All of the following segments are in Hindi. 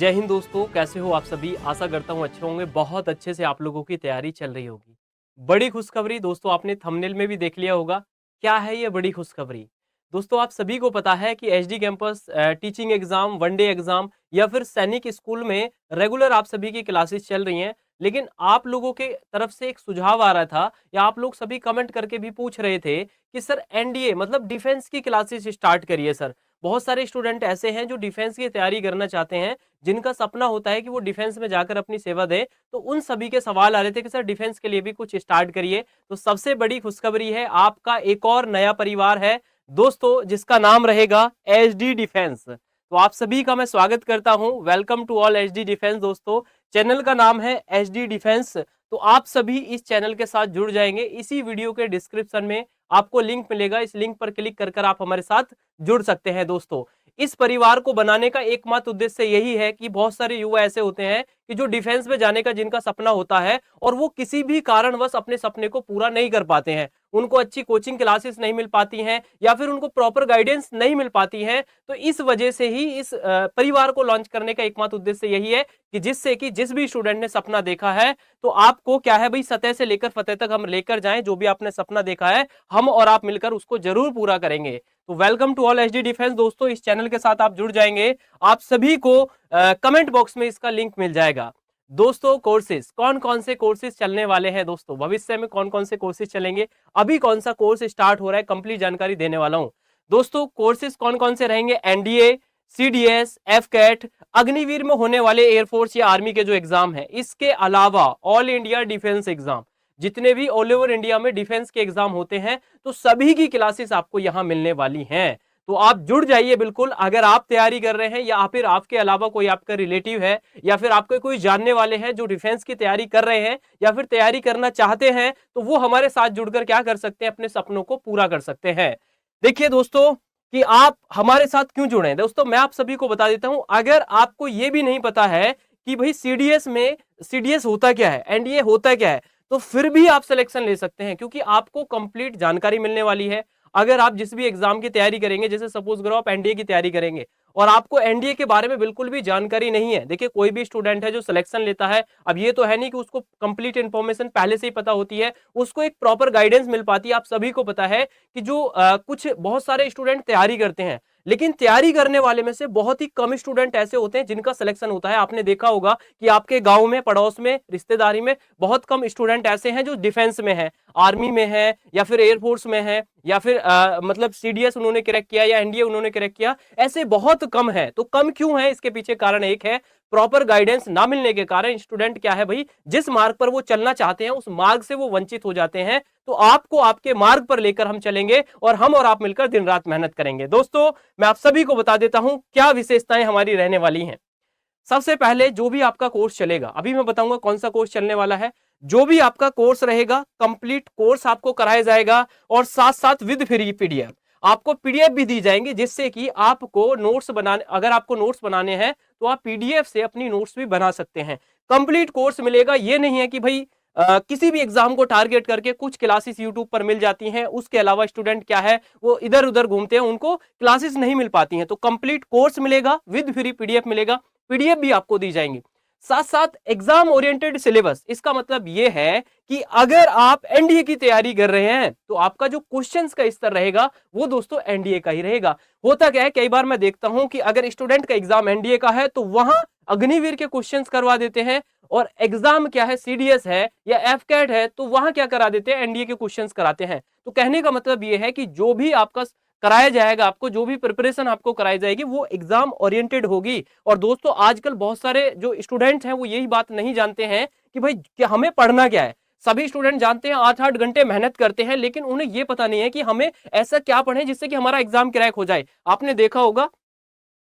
जय हिंद दोस्तों, कैसे हो आप सभी। आशा करता हूँ अच्छे होंगे। बहुत अच्छे से आप लोगों की तैयारी चल रही होगी। बड़ी खुशखबरी दोस्तों, आपने थंबनेल में भी देख लिया होगा। क्या है ये बड़ी खुशखबरी? दोस्तों आप सभी को पता है कि HD campus teaching exam, one day exam या फिर सैनिक स्कूल में रेगुलर आप सभी की क्लासेस चल रही हैं। लेकिन आप लोगों के तरफ से एक सुझाव आ रहा था या आप लोग सभी कमेंट करके भी पूछ रहे थे कि सर एनडीए मतलब डिफेंस की क्लासेस स्टार्ट करिए सर। बहुत सारे स्टूडेंट ऐसे हैं जो डिफेंस की तैयारी करना चाहते हैं, जिनका सपना होता है कि वो डिफेंस में जाकर अपनी सेवा दे। तो उन सभी के सवाल आ रहे थे कि सर डिफेंस के लिए भी कुछ स्टार्ट करिए। तो सबसे बड़ी खुशखबरी है, आपका एक और नया परिवार है दोस्तों, जिसका नाम रहेगा एचडी डिफेंस। तो आप सभी का मैं स्वागत करता हूं। Welcome to all HD defence. दोस्तों चैनल का नाम है एचडी डिफेंस। तो आप सभी इस चैनल के साथ जुड़ जाएंगे। इसी वीडियो के डिस्क्रिप्शन में आपको लिंक मिलेगा, इस लिंक पर क्लिक कर आप हमारे साथ जुड़ सकते हैं। दोस्तों इस परिवार को बनाने का एकमात्र उद्देश्य यही है कि बहुत सारे युवा ऐसे होते हैं कि जो डिफेंस में जाने का जिनका सपना होता है और वो किसी भी कारणवश अपने सपने को पूरा नहीं कर पाते हैं। उनको अच्छी कोचिंग क्लासेस नहीं मिल पाती हैं या फिर उनको प्रॉपर गाइडेंस नहीं मिल पाती है। तो इस वजह से ही इस परिवार को लॉन्च करने का एकमात्र उद्देश्य यही है कि जिससे कि जिस भी स्टूडेंट ने सपना देखा है, तो आपको क्या है भाई, सतह से लेकर फतेह तक हम लेकर जाएं। जो भी आपने सपना देखा है, हम और आप मिलकर उसको जरूर पूरा करेंगे। तो welcome to all HD defence. दोस्तों इस चैनल के साथ आप जुड़ जाएंगे, आप सभी को कमेंट बॉक्स में इसका लिंक मिल जाएगा। दोस्तों कोर्सेज, कौन कौन से कोर्सेज चलने वाले हैं दोस्तों, भविष्य में कौन कौन से कोर्सेज चलेंगे, अभी कौन सा कोर्स स्टार्ट हो रहा है, कंप्लीट जानकारी देने वाला हूं। दोस्तों कोर्सेज कौन कौन से रहेंगे? एनडीए, सीडीएस, एफकैट, अग्निवीर में होने वाले एयरफोर्स या आर्मी के जो एग्जाम है, इसके अलावा ऑल इंडिया डिफेंस एग्जाम, जितने भी ऑल ओवर इंडिया में डिफेंस के एग्जाम होते हैं, तो सभी की क्लासेस आपको यहां मिलने वाली हैं। तो आप जुड़ जाइए बिल्कुल। अगर आप तैयारी कर रहे हैं या फिर आपके अलावा कोई आपका रिलेटिव है या फिर आपके कोई जानने वाले हैं जो डिफेंस की तैयारी कर रहे हैं या फिर तैयारी करना चाहते हैं, तो वो हमारे साथ जुड़कर क्या कर सकते हैं, अपने सपनों को पूरा कर सकते हैं। देखिए दोस्तों कि आप हमारे साथ क्यों जुड़े हैं। दोस्तों मैं आप सभी को बता देता हूं, अगर आपको यह भी नहीं पता है कि भाई सीडीएस में सीडीएस होता क्या है, एनडीए होता क्या है, तो फिर भी आप सिलेक्शन ले सकते हैं, क्योंकि आपको कंप्लीट जानकारी मिलने वाली है। अगर आप जिस भी एग्जाम की तैयारी करेंगे, जैसे सपोज करो आप एनडीए की तैयारी करेंगे और आपको एनडीए के बारे में बिल्कुल भी जानकारी नहीं है। देखिए कोई भी स्टूडेंट है जो सिलेक्शन लेता है, अब ये तो है नहीं कि उसको कंप्लीट इन्फॉर्मेशन पहले से ही पता होती है, उसको एक प्रॉपर गाइडेंस मिल पाती है। आप सभी को पता है कि जो कुछ बहुत सारे स्टूडेंट तैयारी करते हैं, लेकिन तैयारी करने वाले में से बहुत ही कम स्टूडेंट ऐसे होते हैं जिनका सिलेक्शन होता है। आपने देखा होगा कि आपके गांव में, पड़ोस में, रिश्तेदारी में बहुत कम स्टूडेंट ऐसे हैं जो डिफेंस में है, आर्मी में है या फिर एयरफोर्स में है या फिर मतलब सीडीएस उन्होंने क्रैक किया या एनडीए उन्होंने क्रैक किया। ऐसे बहुत कम है। तो कम क्यों है, इसके पीछे कारण एक है, प्रॉपर गाइडेंस ना मिलने के कारण स्टूडेंट क्या है भाई, जिस मार्ग पर वो चलना चाहते हैं उस मार्ग से वो वंचित हो जाते हैं। तो आपको आपके मार्ग पर लेकर हम चलेंगे और हम और आप मिलकर दिन रात मेहनत करेंगे। दोस्तों मैं आप सभी को बता देता हूं क्या विशेषताएं हमारी रहने वाली हैं। सबसे पहले जो भी आपका कोर्स चलेगा, अभी मैं बताऊंगा कौन सा कोर्स चलने वाला है। जो भी आपका कोर्स रहेगा, कंप्लीट कोर्स आपको कराया जाएगा और साथ साथ विद फ्री पीडीएफ, आपको पीडीएफ भी दी जाएंगी, जिससे कि आपको नोट्स बनाने, अगर आपको नोट्स बनाने हैं तो आप पीडीएफ से अपनी नोट्स भी बना सकते हैं। कंप्लीट कोर्स मिलेगा। ये नहीं है कि भाई किसी भी एग्जाम को टारगेट करके कुछ क्लासेस यूट्यूब पर मिल जाती हैं, उसके अलावा स्टूडेंट क्या है वो इधर उधर घूमते हैं, उनको क्लासेस नहीं मिल पाती हैं। तो कंप्लीट कोर्स मिलेगा, विद फ्री पीडीएफ मिलेगा, पीडीएफ भी आपको दी जाएंगी। साथ साथ एग्जाम ओरिएंटेड सिलेबस, इसका मतलब यह है कि अगर आप एनडीए की तैयारी कर रहे हैं तो आपका जो क्वेश्चंस का स्तर रहेगा वो दोस्तों एनडीए का ही रहेगा। होता क्या है, कई बार मैं देखता हूं कि अगर स्टूडेंट का एग्जाम एनडीए का है तो वहां अग्निवीर के क्वेश्चंस करवा देते हैं, और एग्जाम क्या है, सीडीएस है या एफकैट है, तो वहां क्या करा देते हैं, एनडीए के क्वेश्चंस कराते हैं। तो कहने का मतलब यह है कि जो भी आपका कराया जाएगा, आपको जो भी प्रिपरेशन आपको कराई जाएगी वो एग्जाम ओरिएंटेड होगी। और दोस्तों आजकल बहुत सारे जो स्टूडेंट्स हैं वो यही बात नहीं जानते हैं कि भाई क्या हमें पढ़ना क्या है। सभी स्टूडेंट जानते हैं 8-8 घंटे मेहनत करते हैं, लेकिन उन्हें यह पता नहीं है कि हमें ऐसा क्या पढ़ें जिससे कि हमारा एग्जाम क्रैक हो जाए। आपने देखा होगा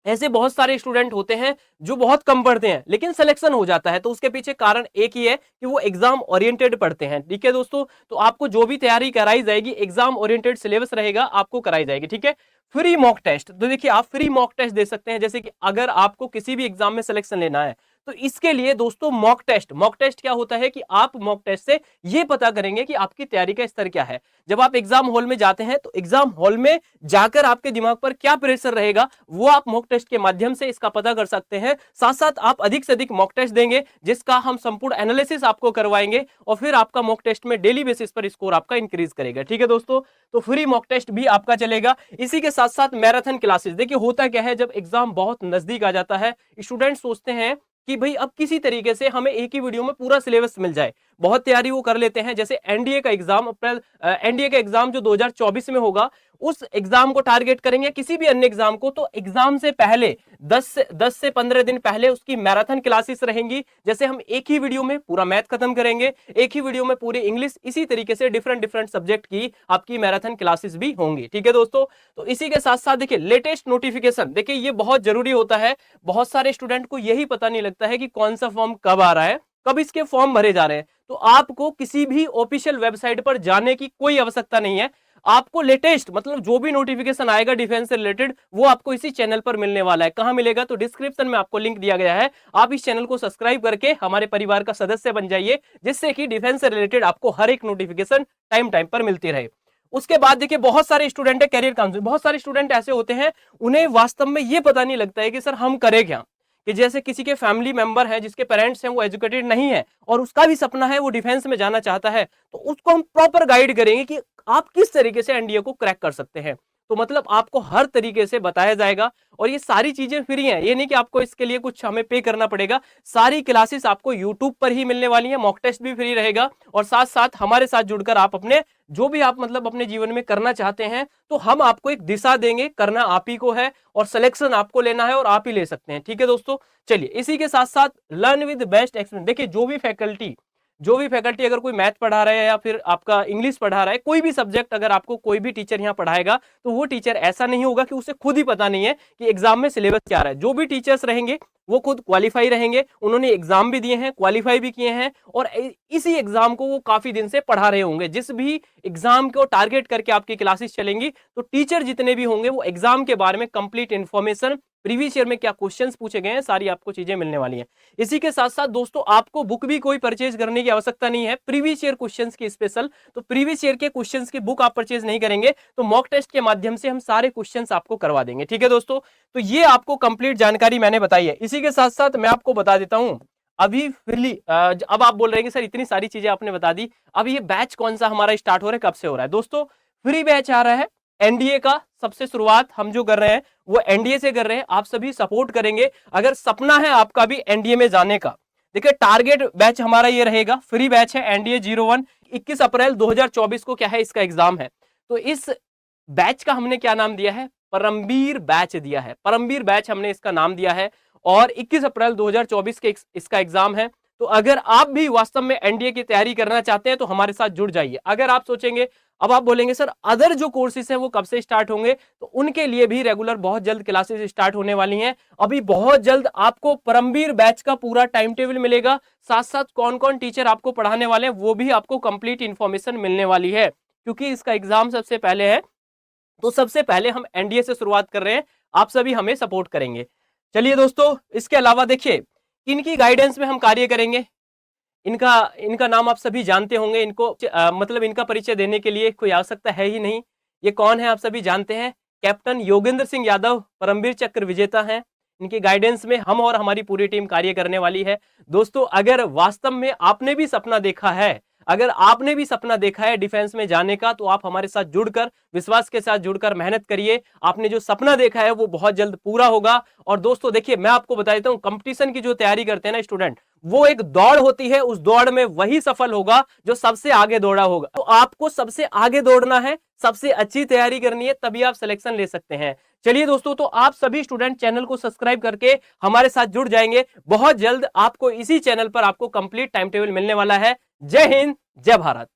ऐसे बहुत सारे स्टूडेंट होते हैं जो बहुत कम पढ़ते हैं लेकिन सिलेक्शन हो जाता है। तो उसके पीछे कारण एक ही है कि वो एग्जाम ओरिएंटेड पढ़ते हैं। ठीक है दोस्तों, तो आपको जो भी तैयारी कराई जाएगी एग्जाम ओरिएंटेड सिलेबस रहेगा, आपको कराई जाएगी। ठीक है, फ्री मॉक टेस्ट, तो देखिए आप फ्री मॉक टेस्ट दे सकते हैं। जैसे कि अगर आपको किसी भी एग्जाम में सिलेक्शन लेना है तो इसके लिए दोस्तों मॉक टेस्ट क्या होता है कि आप मॉक टेस्ट से ये पता करेंगे कि आपकी तैयारी का स्तर क्या है। जब आप एग्जाम हॉल में जाते हैं तो एग्जाम हॉल में जाकर आपके दिमाग पर क्या प्रेशर रहेगा वो आप मॉक टेस्ट के माध्यम से इसका पता कर सकते हैं। साथ साथ आप अधिक से अधिक मॉक टेस्ट देंगे जिसका हम संपूर्ण एनालिसिस आपको करवाएंगे और फिर आपका मॉक टेस्ट में डेली बेसिस पर स्कोर आपका इंक्रीज करेगा। ठीक है दोस्तों, तो फ्री मॉक टेस्ट भी आपका चलेगा। इसी के साथ साथ मैराथन क्लासेस, देखिए होता क्या है जब एग्जाम बहुत नजदीक आ जाता है स्टूडेंट सोचते हैं कि भाई अब किसी तरीके से हमें एक ही वीडियो में पूरा सिलेबस मिल जाए, बहुत तैयारी वो कर लेते हैं। जैसे एनडीए का एग्जाम जो 2024 में होगा उस एग्जाम को टारगेट करेंगे, किसी भी अन्य एग्जाम को, तो एग्जाम से पहले 10 से 15 दिन पहले उसकी मैराथन क्लासेस रहेंगी। जैसे हम एक ही वीडियो में पूरा मैथ खत्म करेंगे, एक ही वीडियो में पूरी इंग्लिश, इसी तरीके से डिफरेंट सब्जेक्ट की आपकी मैराथन क्लासेस भी होंगी। ठीक है दोस्तों, तो इसी के साथ साथ देखिए लेटेस्ट नोटिफिकेशन, देखिए ये बहुत जरूरी होता है। बहुत सारे स्टूडेंट को यही पता नहीं लगता है कि कौन सा फॉर्म कब आ रहा है, कब इसके फॉर्म भरे जा रहे हैं। तो आपको किसी भी ऑफिशियल वेबसाइट पर जाने की कोई आवश्यकता नहीं है। आपको लेटेस्ट मतलब जो भी नोटिफिकेशन आएगा डिफेंस से रिलेटेड वो आपको इसी चैनल पर मिलने वाला है। कहां मिलेगा, तो डिस्क्रिप्शन में आपको लिंक दिया गया है। आप इस चैनल को सब्सक्राइब करके हमारे परिवार का सदस्य बन जाइए, जिससे कि डिफेंस से रिलेटेड आपको हर एक नोटिफिकेशन टाइम पर मिलती रहे। उसके बाद देखिए बहुत सारे स्टूडेंट है कैरियर काउंसलिंग, बहुत सारे स्टूडेंट ऐसे होते हैं उन्हें वास्तव में ये पता नहीं लगता है कि सर हम करें क्या। कि जैसे किसी के फैमिली मेंबर है जिसके पेरेंट्स हैं वो एजुकेटेड नहीं है और उसका भी सपना है वो डिफेंस में जाना चाहता है, तो उसको हम प्रॉपर गाइड करेंगे कि आप किस तरीके से एनडीए को क्रैक कर सकते हैं। तो मतलब आपको हर तरीके से बताया जाएगा और ये सारी चीजें फ्री हैं, ये नहीं कि आपको इसके लिए कुछ हमें पे करना पड़ेगा। सारी क्लासेस आपको यूट्यूब पर ही मिलने वाली है, मॉक टेस्ट भी फ्री रहेगा और साथ साथ हमारे साथ जुड़कर आप अपने जो भी आप मतलब अपने जीवन में करना चाहते हैं तो हम आपको एक दिशा देंगे, करना आप ही को है और सिलेक्शन आपको लेना है और आप ही ले सकते हैं। ठीक है दोस्तों, चलिए इसी के साथ साथ लर्न विद बेस्ट एक्सपीरियंस, देखिए जो भी फैकल्टी अगर कोई मैथ पढ़ा रहा है या फिर आपका इंग्लिश पढ़ा रहा है, कोई भी सब्जेक्ट अगर आपको कोई भी टीचर यहाँ पढ़ाएगा तो वो टीचर ऐसा नहीं होगा कि उसे खुद ही पता नहीं है कि एग्जाम में सिलेबस क्या रहा है। जो भी टीचर्स रहेंगे वो खुद क्वालिफाई रहेंगे, उन्होंने एग्जाम भी दिए हैं, क्वालिफाई भी किए हैं और इसी एग्जाम को वो काफी दिन से पढ़ा रहे होंगे। जिस भी एग्जाम को टारगेट करके आपकी क्लासेस चलेंगी तो टीचर जितने भी होंगे वो एग्जाम के बारे में कंप्लीट इंफॉर्मेशन, प्रीवियस ईयर में क्या क्वेश्चंस पूछे गए हैं, सारी आपको चीजें मिलने वाली हैं। इसी के साथ साथ दोस्तों आपको बुक भी कोई परचेज करने की आवश्यकता नहीं है, प्रीवियस ईयर क्वेश्चंस की स्पेशल, तो प्रीवियस ईयर के क्वेश्चंस की बुक आप परचेज नहीं करेंगे तो मॉक टेस्ट के माध्यम से हम सारे क्वेश्चंस आपको करवा देंगे। ठीक है दोस्तों, तो ये आपको कंप्लीट जानकारी मैंने बताई है। इसी के साथ साथ मैं आपको बता देता हूं अभी फ्रीली, अब आप बोल रहे हैं कि सर इतनी सारी चीजें आपने बता दी, अब ये बैच कौन सा हमारा स्टार्ट हो रहा है, कब से हो रहा है। दोस्तों फ्री बैच आ रहा है एनडीए का, सबसे शुरुआत हम जो कर रहे हैं वो एनडीए से कर रहे हैं। आप सभी सपोर्ट करेंगे, अगर सपना है आपका भी एनडीए में जाने का, देखिए टारगेट बैच हमारा ये रहेगा, फ्री बैच है एनडीए 01, 21 अप्रैल 2024 को क्या है इसका एग्जाम है। तो इस बैच का हमने क्या नाम दिया है, परमवीर बैच दिया है, परमवीर बैच हमने इसका नाम दिया है और 21 अप्रैल 2024 के इसका एग्जाम है। तो अगर आप भी वास्तव में एनडीए की तैयारी करना चाहते हैं तो हमारे साथ जुड़ जाइए। अगर आप सोचेंगे, अब आप बोलेंगे सर अदर जो कोर्सेज हैं वो कब से स्टार्ट होंगे, तो उनके लिए भी रेगुलर बहुत जल्द क्लासेस स्टार्ट होने वाली हैं। अभी बहुत जल्द आपको परमवीर बैच का पूरा टाइम टेबल मिलेगा, साथ साथ कौन कौन टीचर आपको पढ़ाने वाले हैं वो भी आपको कंप्लीट इंफॉर्मेशन मिलने वाली है। क्योंकि इसका एग्जाम सबसे पहले है तो सबसे पहले हम एनडीए से शुरुआत कर रहे हैं, आप सभी हमें सपोर्ट करेंगे। चलिए दोस्तों, इसके अलावा देखिए इनकी गाइडेंस में हम कार्य करेंगे। इनका नाम आप सभी जानते होंगे, इनको मतलब इनका परिचय देने के लिए कोई आवश्यकता है ही नहीं। ये कौन है आप सभी जानते हैं, कैप्टन योगेंद्र सिंह यादव परमवीर चक्र विजेता हैं। इनकी गाइडेंस में हम और हमारी पूरी टीम कार्य करने वाली है। दोस्तों अगर वास्तव में आपने भी सपना देखा है, अगर आपने भी सपना देखा है डिफेंस में जाने का, तो आप हमारे साथ जुड़कर, विश्वास के साथ जुड़कर मेहनत करिए। आपने जो सपना देखा है वो बहुत जल्द पूरा होगा। और दोस्तों देखिए मैं आपको बता देता हूं, कंपटीशन की जो तैयारी करते हैं ना स्टूडेंट, वो एक दौड़ होती है, उस दौड़ में वही सफल होगा जो सबसे आगे दौड़ा होगा। तो आपको सबसे आगे दौड़ना है, सबसे अच्छी तैयारी करनी है, तभी आप सिलेक्शन ले सकते हैं। चलिए दोस्तों, तो आप सभी स्टूडेंट चैनल को सब्सक्राइब करके हमारे साथ जुड़ जाएंगे। बहुत जल्द आपको इसी चैनल पर आपको कंप्लीट टाइम टेबल मिलने वाला है। जय हिंद, जय भारत।